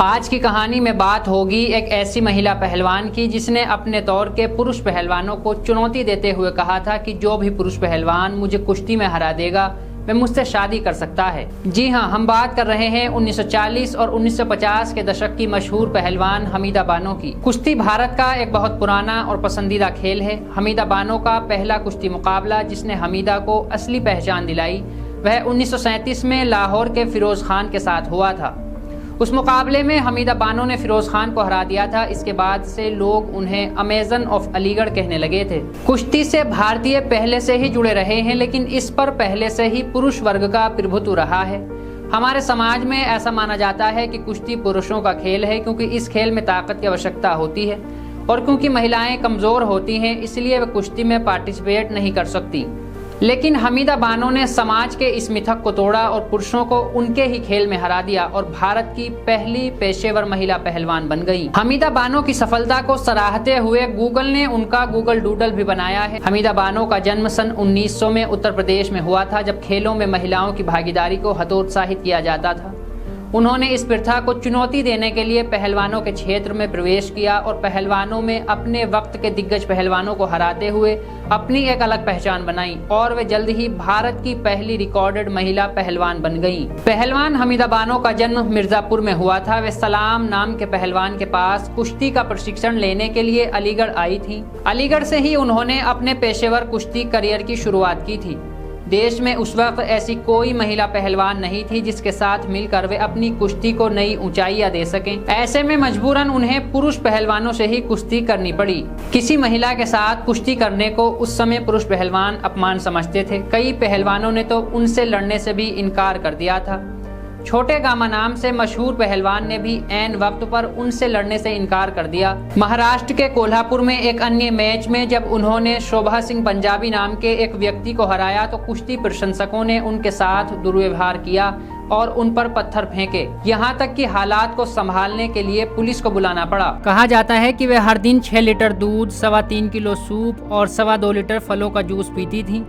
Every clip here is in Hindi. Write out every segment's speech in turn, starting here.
आज की कहानी में बात होगी एक ऐसी महिला पहलवान की जिसने अपने दौर के पुरुष पहलवानों को चुनौती देते हुए कहा था कि जो भी पुरुष पहलवान मुझे कुश्ती में हरा देगा वह मुझसे शादी कर सकता है। जी हाँ, हम बात कर रहे हैं 1940 और 1950 के दशक की मशहूर पहलवान हमीदा बानो की। कुश्ती भारत का एक बहुत पुराना और पसंदीदा खेल है। हमीदा बानो का पहला कुश्ती मुकाबला जिसने हमीदा को असली पहचान दिलाई वह 1937 में लाहौर के फिरोज खान के साथ हुआ था। उस मुकाबले में हमीदा बानो ने फिरोज खान को हरा दिया था। इसके बाद से लोग उन्हें अमेजन ऑफ अलीगढ़ कहने लगे थे। कुश्ती से भारतीय पहले से ही जुड़े रहे हैं, लेकिन इस पर पहले से ही पुरुष वर्ग का प्रभुत्व रहा है। हमारे समाज में ऐसा माना जाता है कि कुश्ती पुरुषों का खेल है, क्योंकि इस खेल में ताकत की आवश्यकता होती है और क्योंकि महिलाएं कमजोर होती हैं इसलिए वे कुश्ती में पार्टिसिपेट नहीं कर सकती। लेकिन हमीदा बानो ने समाज के इस मिथक को तोड़ा और पुरुषों को उनके ही खेल में हरा दिया और भारत की पहली पेशेवर महिला पहलवान बन गई। हमीदा बानो की सफलता को सराहते हुए गूगल ने उनका गूगल डूडल भी बनाया है। हमीदा बानो का जन्म सन 1900 में उत्तर प्रदेश में हुआ था, जब खेलों में महिलाओं की भागीदारी को हतोत्साहित किया जाता था। उन्होंने इस प्रथा को चुनौती देने के लिए पहलवानों के क्षेत्र में प्रवेश किया और पहलवानों में अपने वक्त के दिग्गज पहलवानों को हराते हुए अपनी एक अलग पहचान बनाई और वे जल्द ही भारत की पहली रिकॉर्डेड महिला पहलवान बन गईं। पहलवान हमीदा बानो का जन्म मिर्जापुर में हुआ था। वे सलाम नाम के पहलवान के पास कुश्ती का प्रशिक्षण लेने के लिए अलीगढ़ आई थी। अलीगढ़ से ही उन्होंने अपने पेशेवर कुश्ती करियर की शुरुआत की थी। देश में उस वक्त ऐसी कोई महिला पहलवान नहीं थी जिसके साथ मिलकर वे अपनी कुश्ती को नई ऊंचाइयां दे सकें। ऐसे में मजबूरन उन्हें पुरुष पहलवानों से ही कुश्ती करनी पड़ी। किसी महिला के साथ कुश्ती करने को उस समय पुरुष पहलवान अपमान समझते थे। कई पहलवानों ने तो उनसे लड़ने से भी इनकार कर दिया था। छोटे गामा नाम से मशहूर पहलवान ने भी ऐन वक्त पर उनसे लड़ने से इनकार कर दिया। महाराष्ट्र के कोल्हापुर में एक अन्य मैच में जब उन्होंने शोभा सिंह पंजाबी नाम के एक व्यक्ति को हराया तो कुश्ती प्रशंसकों ने उनके साथ दुर्व्यवहार किया और उन पर पत्थर फेंके। यहाँ तक कि हालात को संभालने के लिए पुलिस को बुलाना पड़ा। कहा जाता है कि वे हर दिन 6 लीटर दूध, 3.25 किलो सूप और 2.25 लीटर फलों का जूस पीती थी।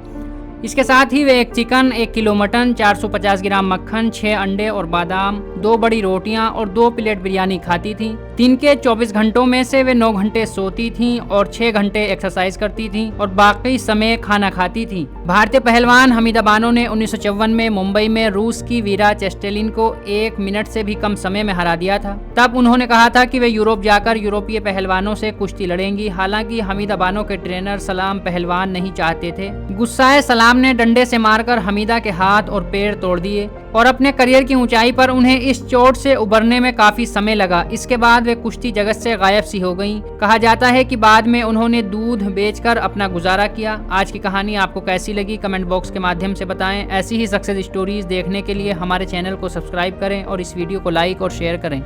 इसके साथ ही वे 1 चिकन, 1 किलो मटन, 450 ग्राम मक्खन, 6 अंडे और बादाम, 2 बड़ी रोटियां और 2 प्लेट बिरयानी खाती थी। दिन के 24 घंटों में से वे 9 घंटे सोती थीं और 6 घंटे एक्सरसाइज करती थीं और बाकी समय खाना खाती थीं। भारतीय पहलवान हमीदा बानो ने 1954 में मुंबई में रूस की वीरा चेस्टेलिन को 1 मिनट से भी कम समय में हरा दिया था। तब उन्होंने कहा था कि वे यूरोप जाकर यूरोपीय पहलवानों से कुश्ती लड़ेंगी। हालांकि हमीदा बानो के ट्रेनर सलाम पहलवान नहीं चाहते थे। गुस्साए सलाम ने डंडे से मारकर हमीदा के हाथ और पैर तोड़ दिए और अपने करियर की ऊंचाई पर उन्हें इस चोट से उबरने में काफी समय लगा। इसके बाद वे कुश्ती जगत से गायब सी हो गईं। कहा जाता है कि बाद में उन्होंने दूध बेचकर अपना गुजारा किया। आज की कहानी आपको कैसी लगी कमेंट बॉक्स के माध्यम से बताएं। ऐसी ही सक्सेस स्टोरीज देखने के लिए हमारे चैनल को सब्सक्राइब करें और इस वीडियो को लाइक और शेयर करें।